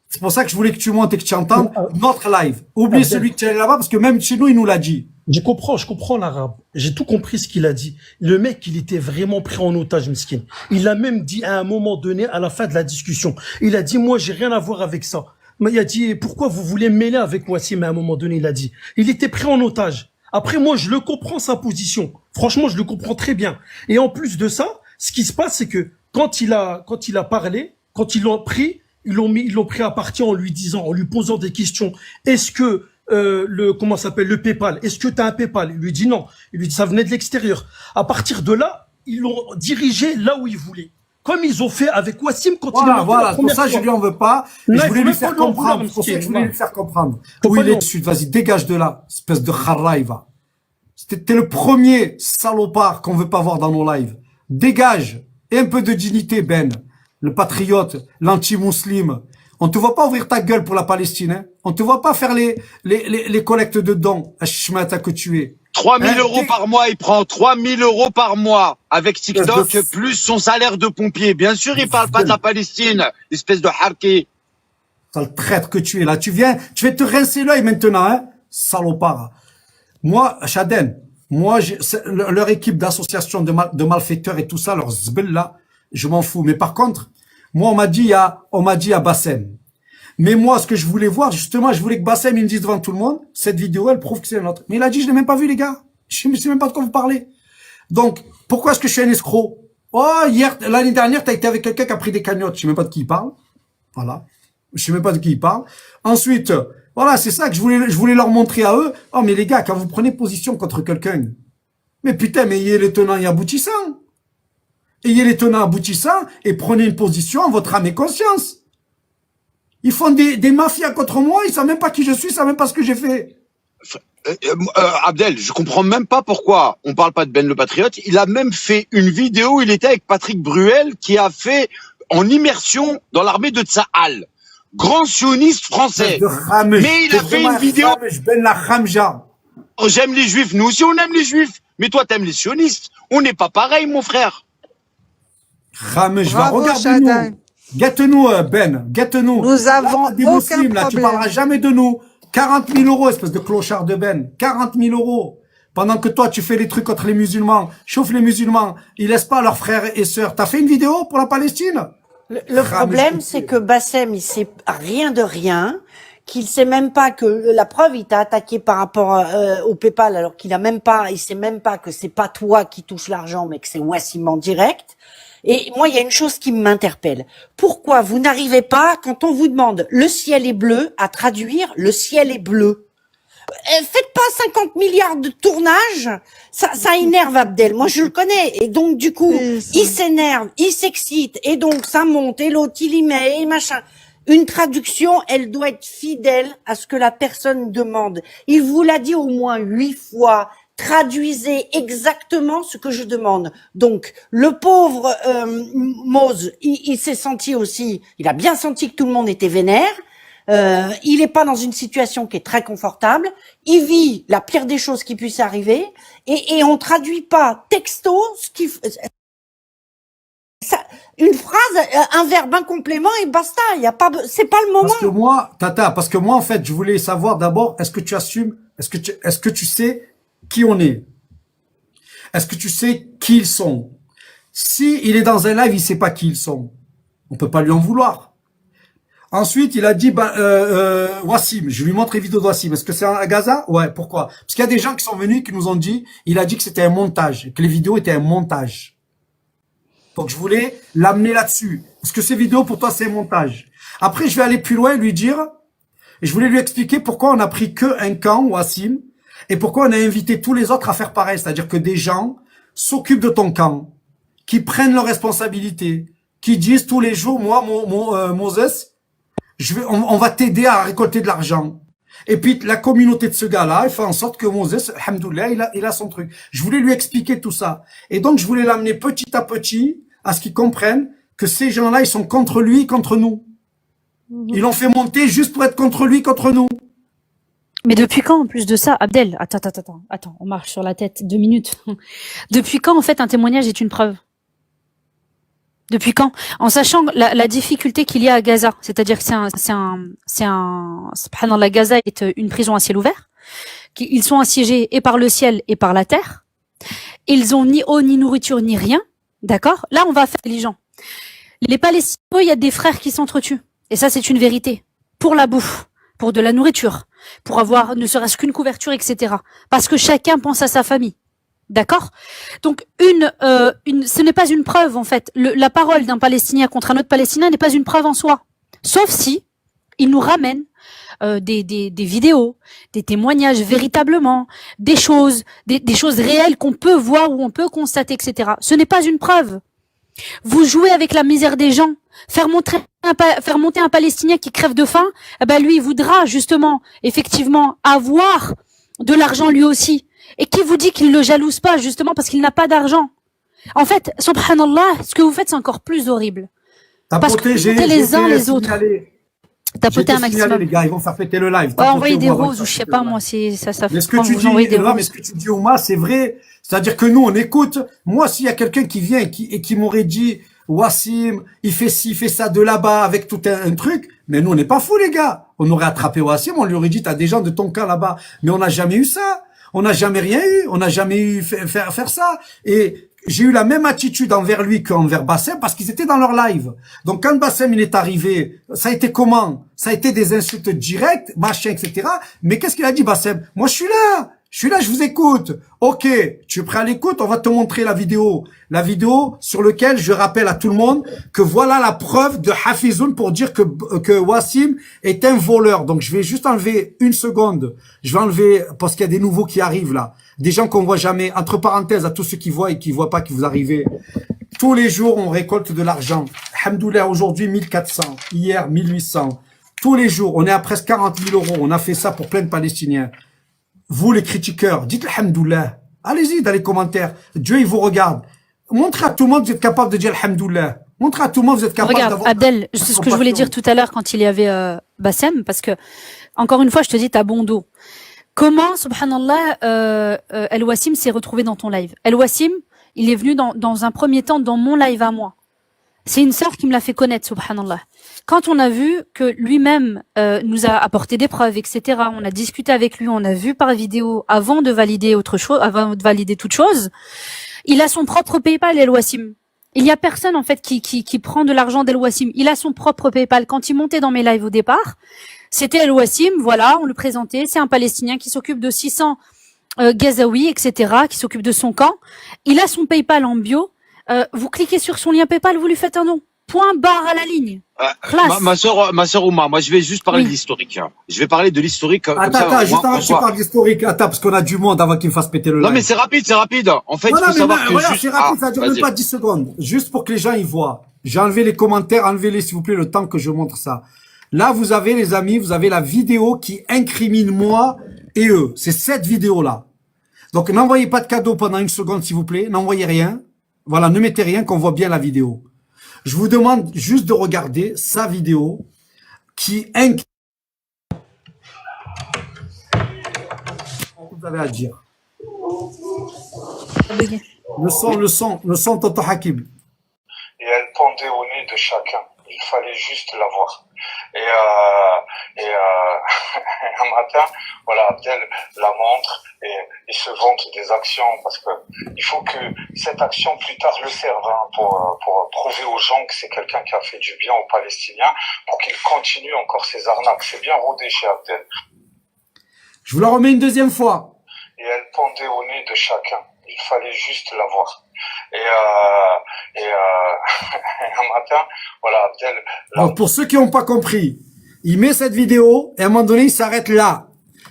C'est pour ça que je voulais que tu montes et que tu entendes notre live. Oublie celui que tu es là-bas, parce que même chez nous, il nous l'a dit. Je comprends l'arabe. J'ai tout compris ce qu'il a dit. Le mec, il était vraiment pris en otage, Miskin. Il a même dit à un moment donné, à la fin de la discussion, il a dit, moi, j'ai rien à voir avec ça. Mais il a dit, pourquoi vous voulez me mêler avec Wassim? À un moment donné, il a dit. Il était pris en otage. Après, moi, je le comprends, sa position. Franchement, je le comprends très bien. Et en plus de ça, ce qui se passe, c'est que quand il a parlé, quand ils l'ont pris, ils l'ont pris à partie en lui disant, en lui posant des questions. Est-ce que le PayPal, est-ce que tu as un PayPal? Il lui dit non. Il lui dit ça venait de l'extérieur. À partir de là, ils l'ont dirigé là où ils voulaient. Comme ils ont fait avec Wassim quand il est monté la première pour ça, fois. je lui en veux pas. Non, je voulais lui faire comprendre. C'est pour ça que je voulais lui faire comprendre. Où il est dessus. Vas-y, dégage de là. Espèce de kharraïva. T'es le premier salopard qu'on veut pas voir dans nos lives. Dégage. Et un peu de dignité, Ben. Le patriote, l'anti-musulman. On te voit pas ouvrir ta gueule pour la Palestine, hein. On te voit pas faire les collectes de dons à Shmata que tu es. 3 000 € par mois, il prend 3 000 € par mois avec TikTok, plus son salaire de pompier. Bien sûr, il parle pas de la Palestine, espèce de harki. Sale traître que tu es là. Tu vas te rincer l'œil maintenant, hein. Salopard. Moi, Chaden, leur équipe d'association de malfaiteurs et tout ça, leur zbel là, je m'en fous. Mais par contre, moi, on m'a dit à Bassem. Mais moi, ce que je voulais voir, justement, je voulais que Bassem, il me dise devant tout le monde, cette vidéo, elle prouve que c'est notre. Mais il a dit, je l'ai même pas vu, les gars. Je sais même pas de quoi vous parlez. Donc, pourquoi est-ce que je suis un escroc? Oh, l'année dernière, t'as été avec quelqu'un qui a pris des cagnottes. Je sais même pas de qui il parle. Voilà. Je sais même pas de qui il parle. Ensuite, voilà, c'est ça que je voulais leur montrer à eux. Oh, mais les gars, quand vous prenez position contre quelqu'un, mais putain, mais ayez les tenants et aboutissants. Ayez les tenants aboutissants et prenez une position en votre âme et conscience. Ils font des mafias contre moi, ils savent même pas qui je suis, ils savent même pas ce que j'ai fait. Abdel, je comprends même pas pourquoi on parle pas de Ben le Patriote. Il a même fait une vidéo, il était avec Patrick Bruel, qui a fait en immersion dans l'armée de Tsahal. Grand sioniste français. Mais il a fait une vidéo. Ben la Khamja. Oh, j'aime les juifs, nous aussi on aime les juifs. Mais toi t'aimes les sionistes. On n'est pas pareil, mon frère. Khamj, va regarder nous. Guette-nous, Ben, guette-nous. Nous avons des aucun muslims, là, tu problème. parleras jamais de nous. 40 000 euros, espèce de clochard de Ben. 40 000 euros. Pendant que toi, tu fais les trucs contre les musulmans. Chauffe les musulmans. Ils laissent pas leurs frères et sœurs. T'as fait une vidéo pour la Palestine? Le problème, c'est que Bassem, il sait rien de rien, qu'il sait même pas que la preuve, il t'a attaqué par rapport au PayPal, alors qu'il il sait même pas que c'est pas toi qui touche l'argent, mais que c'est Wassim en direct. Et moi, il y a une chose qui m'interpelle. Pourquoi vous n'arrivez pas, quand on vous demande le ciel est bleu, à traduire le ciel est bleu? Faites pas 50 milliards de tournages, ça énerve Abdel, moi je le connais, et donc du coup, il s'énerve, il s'excite, et donc ça monte, et l'autre il y met, et machin. Une traduction, elle doit être fidèle à ce que la personne demande. Il vous l'a dit au moins 8 fois, traduisez exactement ce que je demande. Donc, le pauvre Mose, il s'est senti aussi, il a bien senti que tout le monde était vénère. Il est pas dans une situation qui est très confortable. Il vit la pire des choses qui puissent arriver, et on traduit pas texto ce qui, une phrase, un verbe, un complément et basta. Il y a pas, c'est pas le moment. Parce que moi, Tata, parce que moi en fait, je voulais savoir d'abord, est-ce que tu assumes, est-ce que tu sais qui on est? Est-ce que tu sais qui ils sont? Si il est dans un live, il sait pas qui ils sont. On peut pas lui en vouloir. Ensuite, il a dit, Wassim, je lui montre les vidéos de Wassim. Est-ce que c'est à Gaza? Ouais, pourquoi? Parce qu'il y a des gens qui sont venus, qui nous ont dit, il a dit que c'était un montage, que les vidéos étaient un montage. Donc, je voulais l'amener là-dessus. Parce que ces vidéos, pour toi, c'est un montage. Après, je vais aller plus loin et lui dire, et je voulais lui expliquer pourquoi on a pris que un camp, Wassim, et pourquoi on a invité tous les autres à faire pareil. C'est-à-dire que des gens s'occupent de ton camp, qui prennent leurs responsabilités, qui disent tous les jours, moi, Moses, on va t'aider à récolter de l'argent. Et puis, la communauté de ce gars-là, elle fait en sorte que Moses, alhamdoulilah, il a son truc. Je voulais lui expliquer tout ça. Et donc, je voulais l'amener petit à petit à ce qu'ils comprennent que ces gens-là, ils sont contre lui, contre nous. Ils l'ont fait monter juste pour être contre lui, contre nous. Mais depuis quand, en plus de ça, Abdel, attends, on marche sur la tête, 2 minutes. Depuis quand, en fait, un témoignage est une preuve? Depuis quand? En sachant la difficulté qu'il y a à Gaza, c'est-à-dire que subhanallah, Gaza est une prison à ciel ouvert, qu'ils sont assiégés et par le ciel et par la terre, ils ont ni eau, ni nourriture, ni rien, d'accord? Là, on va faire intelligent. Les Palestiniens, il y a des frères qui s'entretuent, et ça, c'est une vérité. Pour la bouffe, pour de la nourriture, pour avoir ne serait-ce qu'une couverture, etc. Parce que chacun pense à sa famille. D'accord? Donc, ce n'est pas une preuve, en fait. La parole d'un Palestinien contre un autre Palestinien n'est pas une preuve en soi. Sauf si il nous ramène des vidéos, des témoignages véritablement, des choses réelles qu'on peut voir ou on peut constater, etc. Ce n'est pas une preuve. Vous jouez avec la misère des gens. Faire monter un Palestinien qui crève de faim, eh ben lui, il voudra justement, effectivement, avoir de l'argent lui aussi. Et qui vous dit qu'il ne le jalouse pas, justement, parce qu'il n'a pas d'argent? En fait, subhanallah, ce que vous faites, c'est encore plus horrible. Parce que vous êtes les uns les autres. Tapotez un maximum. Les gars, ils vont faire péter le live. Ouais, envoyez des roses, ou je sais pas, moi, si ça mais ce que tu dis, mais ce que tu dis, Ouma, c'est vrai. C'est-à-dire que nous, on écoute. Moi, s'il y a quelqu'un qui vient et qui m'aurait dit, Wassim, il fait ci, il fait ça de là-bas, avec tout un truc. Mais nous, on n'est pas fous, les gars. On aurait attrapé Wassim, on lui aurait dit, t'as des gens de ton camp là-bas. Mais on n'a jamais eu ça. On n'a jamais rien eu, on n'a jamais eu faire ça. Et j'ai eu la même attitude envers lui qu'envers Bassem parce qu'ils étaient dans leur live. Donc quand Bassem il est arrivé, ça a été comment? Ça a été des insultes directes, machin, etc. Mais qu'est-ce qu'il a dit Bassem? Moi je suis là, je vous écoute. Ok, tu es prêt à l'écoute? On va te montrer la vidéo. La vidéo sur laquelle je rappelle à tout le monde que voilà la preuve de Hafizoun pour dire que Wassim est un voleur. Donc je vais juste enlever une seconde. Je vais enlever, parce qu'il y a des nouveaux qui arrivent là. Des gens qu'on voit jamais. Entre parenthèses, à tous ceux qui voient et qui voient pas que vous arrivez. Tous les jours, on récolte de l'argent. Alhamdoulilah, aujourd'hui 1400. Hier 1800. tous les jours, on est à presque 40 000 euros. On a fait ça pour plein de Palestiniens. Vous, les critiqueurs, dites alhamdoulilah. Allez-y dans les commentaires. Dieu, il vous regarde. Montrez à tout le monde que vous êtes capable de dire alhamdoulilah. Montrez à tout le monde que vous êtes capable Regarde, d'avoir... Abdel, c'est ce que je voulais dire tout à l'heure quand il y avait Bassem, parce que, encore une fois, je te dis, t'as bon dos. Comment, subhanallah, El Wassim s'est retrouvé dans ton live? El Wassim, il est venu dans un premier temps dans mon live à moi. C'est une sœur qui me l'a fait connaître, subhanallah. Quand on a vu que lui-même nous a apporté des preuves, etc., on a discuté avec lui, on a vu par vidéo avant de valider autre chose, avant de valider toute chose, il a son propre PayPal, El Wassim. Il y a personne en fait qui prend de l'argent d'El Wassim. Il a son propre PayPal. Quand il montait dans mes lives au départ, c'était El Wassim, voilà, on le présentait, c'est un Palestinien qui s'occupe de 600 Gazaouis, etc., qui s'occupe de son camp. Il a son PayPal en bio. Vous cliquez sur son lien PayPal, vous lui faites un nom. Point barre à la ligne. Ma sœur Ouma, moi je vais juste parler de l'historique. Je vais parler de l'historique. Attends, juste avant que tu parles d'historique, attends, parce qu'on a du monde avant qu'il me fasse péter le live. Non mais c'est rapide. En fait, il faut savoir que voilà, c'est rapide, ça dure même pas 10 secondes. Juste pour que les gens y voient. J'ai enlevé les commentaires, enlevez-les s'il vous plaît le temps que je montre ça. Là, vous avez les amis, vous avez la vidéo qui incrimine moi et eux. C'est cette vidéo-là. Donc n'envoyez pas de cadeau pendant une seconde s'il vous plaît, n'envoyez rien. Voilà, ne mettez rien qu'on voit bien la vidéo. Je vous demande juste de regarder sa vidéo qui incrimine. Vous avez à dire. Le son, Toto Hakim. Et elle pendait au nez de chacun. Il fallait juste la voir. Et un matin, voilà, Abdel la montre et il se vante des actions parce que il faut que cette action plus tard le serve pour prouver aux gens que c'est quelqu'un qui a fait du bien aux Palestiniens pour qu'ils continuent encore ces arnaques. C'est bien rodé chez Abdel. Je vous la remets une deuxième fois. Et elle pendait au nez de chacun. Il fallait juste la voir. Un matin, voilà, Abdel... Alors, pour ceux qui n'ont pas compris, il met cette vidéo et à un moment donné, il s'arrête là.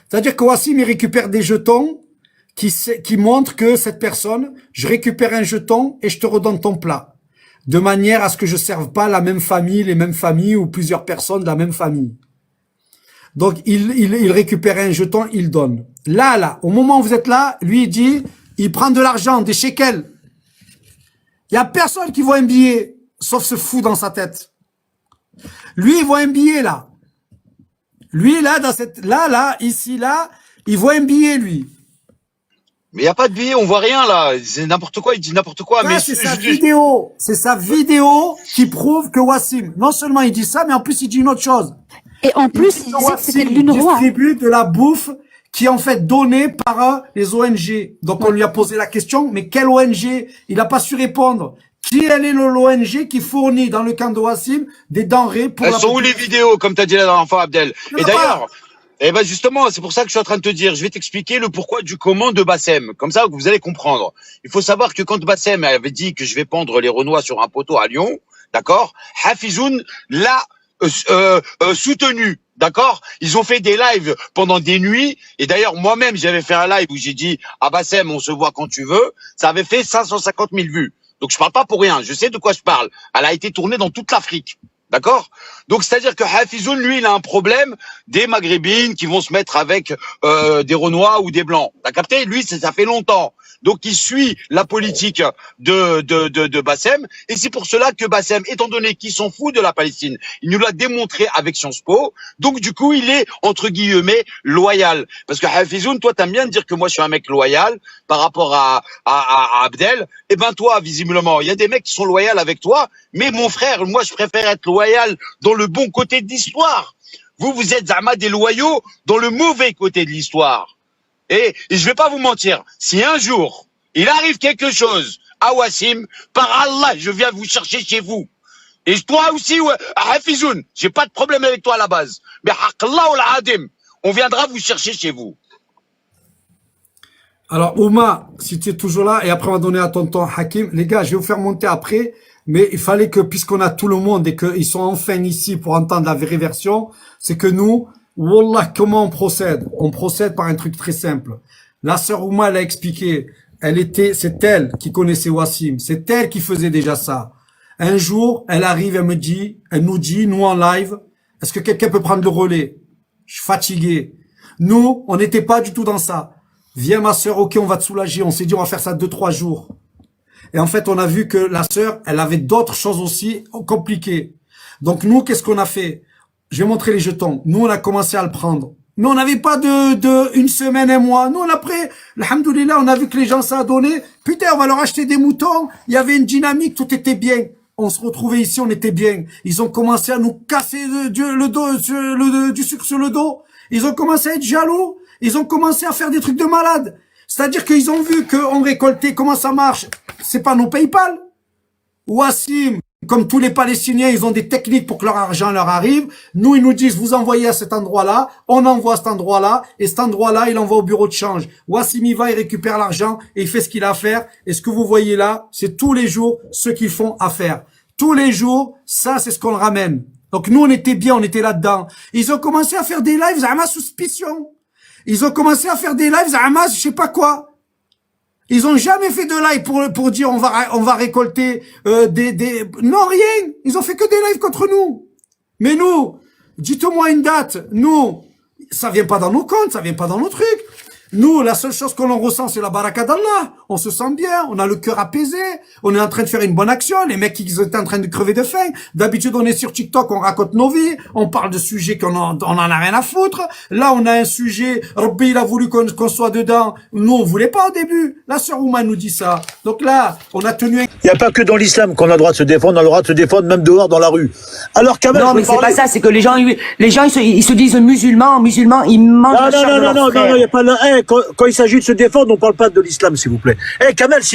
C'est-à-dire que Wassim, il récupère des jetons qui montrent que cette personne, je récupère un jeton et je te redonne ton plat. De manière à ce que je serve pas la même famille, les mêmes familles ou plusieurs personnes de la même famille. Donc, il récupère un jeton, il donne. Là, au moment où vous êtes là, lui, il dit, il prend de l'argent, des shekels. Il y a personne qui voit un billet, sauf ce fou dans sa tête. Lui, il voit un billet, là. Lui, là, ici, il voit un billet, lui. Mais il n'y a pas de billet, on voit rien, là. C'est n'importe quoi, il dit n'importe quoi. Mais c'est sa vidéo qui prouve que Wassim, non seulement il dit ça, mais en plus, il dit une autre chose. Et en plus, il disait que c'était le numéro 1. Distribue de la bouffe qui est en fait donnée par les ONG. Donc on lui a posé la question, mais quelle ONG? Il n'a pas su répondre. Quelle est l'ONG qui fournit dans le camp de Wassim des denrées pour Elles sont où les vidéos, comme tu as dit la dernière fois, Abdel? Et d'ailleurs, justement, c'est pour ça que je suis en train de te dire, je vais t'expliquer le pourquoi du comment de Bassem. Comme ça, vous allez comprendre. Il faut savoir que quand Bassem avait dit que je vais pendre les Renois sur un poteau à Lyon, d'accord, Hafizoun l'a soutenu. D'accord? Ils ont fait des lives pendant des nuits. Et d'ailleurs, moi-même, j'avais fait un live où j'ai dit, ah Bassem, on se voit quand tu veux. Ça avait fait 550 000 vues. Donc, je parle pas pour rien. Je sais de quoi je parle. Elle a été tournée dans toute l'Afrique. D'accord? Donc, c'est-à-dire que Hafizoun, lui, il a un problème des Maghrébines qui vont se mettre avec des Renois ou des Blancs. T'as capté? Lui, ça fait longtemps. Donc, il suit la politique de Bassem. Et c'est pour cela que Bassem, étant donné qu'il s'en fout de la Palestine, il nous l'a démontré avec Sciences Po. Donc, du coup, il est, entre guillemets, loyal. Parce que Hafizoun, toi, t'aimes bien dire que moi, je suis un mec loyal par rapport à Abdel. Eh ben, toi, visiblement, il y a des mecs qui sont loyaux avec toi. Mais mon frère, moi, je préfère être loyal dans le bon côté de l'histoire. Vous êtes Zama des loyaux dans le mauvais côté de l'histoire. Et je vais pas vous mentir, si un jour, il arrive quelque chose à Wassim, par Allah, je viens vous chercher chez vous. Et toi aussi, Hafizoun, j'ai pas de problème avec toi à la base. Mais Haqallah ou l'Adim, on viendra vous chercher chez vous. Alors, Ouma, si tu es toujours là, et après on va donner à tonton Hakim. Les gars, je vais vous faire monter après, mais il fallait que, puisqu'on a tout le monde et qu'ils sont enfin ici pour entendre la vraie version, c'est que nous, Wallah, comment on procède? On procède par un truc très simple. La sœur Ouma l'a expliqué. C'est elle qui connaissait Wassim. C'est elle qui faisait déjà ça. Un jour, elle arrive, elle nous dit, nous en live, Est-ce que quelqu'un peut prendre le relais? Je suis fatigué. Nous, on n'était pas du tout dans ça. Viens ma sœur, ok, on va te soulager. On s'est dit, on va faire ça 2-3 jours. Et en fait, on a vu que la sœur, elle avait d'autres choses aussi compliquées. Donc nous, qu'est-ce qu'on a fait? Je vais montrer les jetons. Nous, on a commencé à le prendre. Nous, on n'avait pas de une semaine, un mois. Nous, on a pris, alhamdoulilah, on a vu que les gens, ça a donné. Putain, on va leur acheter des moutons. Il y avait une dynamique, tout était bien. On se retrouvait ici, on était bien. Ils ont commencé à nous casser du sucre sur le dos. Ils ont commencé à être jaloux. Ils ont commencé à faire des trucs de malade. C'est-à-dire qu'ils ont vu qu'on récoltait, comment ça marche. C'est pas nos PayPal. Wassim, comme tous les Palestiniens, ils ont des techniques pour que leur argent leur arrive. Nous, ils nous disent, vous envoyez à cet endroit-là, on envoie à cet endroit-là, et cet endroit-là, il envoie au bureau de change. Wassim, il va, il récupère l'argent, et il fait ce qu'il a à faire. Et ce que vous voyez là, c'est tous les jours ce qu'ils font à faire. Tous les jours, ça, c'est ce qu'on ramène. Donc nous, on était bien, on était là-dedans. Ils ont commencé à faire des lives à ma suspicion. Ils ont commencé à faire des lives à Hamas, je sais pas quoi. Ils ont jamais fait de live pour dire on va récolter non, rien. Ils ont fait que des lives contre nous. Mais nous, dites-moi une date. Nous, ça vient pas dans nos comptes, ça vient pas dans nos trucs. Nous, la seule chose qu'on en ressent, c'est la baraka d'Allah. On se sent bien, on a le cœur apaisé, on est en train de faire une bonne action. Les mecs, ils étaient en train de crever de faim. D'habitude, on est sur TikTok, on raconte nos vies, on parle de sujets on en a rien à foutre. Là, on a un sujet, Rabbi, il a voulu qu'on soit dedans. Nous, on voulait pas au début. La sœur Ouma nous dit ça. Donc là, on a tenu... Il n'y a pas que dans l'islam qu'on a le droit de se défendre, on a le droit de se défendre même dehors dans la rue. Alors quand même... Non, mais c'est pas ça, c'est que les gens ils se disent musulmans, ils mangent la chair de leurs frères. Non, il n'y a pas... quand il s'agit de se défendre, on ne parle pas de l'islam, s'il vous plaît. Kamel,